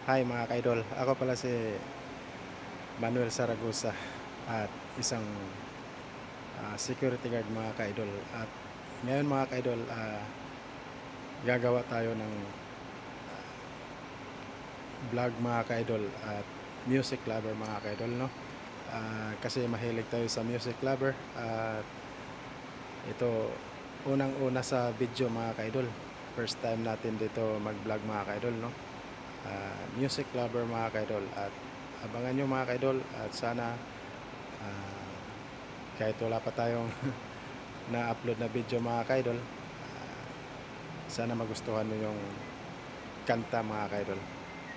Hi mga ka-idol, ako pala si Manuel Saragosa at isang security guard mga ka-idol. At ngayon mga ka-idol, gagawa tayo ng vlog mga ka-idol at music lover mga ka-idol, no? Kasi mahilig tayo sa music lover at ito unang-una sa video mga ka-idol. First time natin dito mag-vlog mga ka-idol, no? Music lover mga ka-idol, at abangan nyo mga ka-idol, at sana kahit wala pa tayong na-upload na video mga ka-idol, sana magustuhan nyo yung kanta mga ka-idol.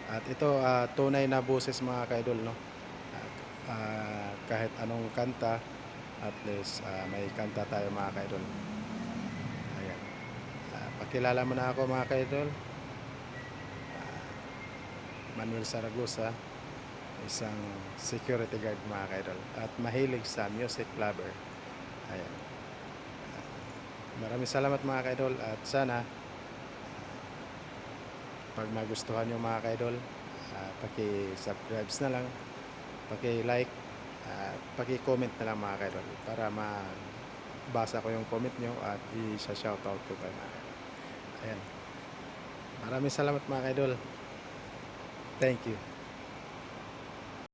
At ito tunay na boses mga ka-idol, no? Kahit anong kanta, at least may kanta tayo mga ka-idol. Ayan. Pakilala mo na ako mga ka-idol. Manuel Saragosa, isang security guard mga ka-idol, at mahilig sa music lover. Ayan. Maraming salamat mga ka-idol, at sana pag magustuhan nyo mga ka-idol, paki-subscribe na lang, paki-like, at paki-comment na lang mga ka-idol para mabasa ko yung comment nyo at i-shoutout ko kayo mga ka-idol. Ayan. Maraming salamat mga ka-idol. Thank you.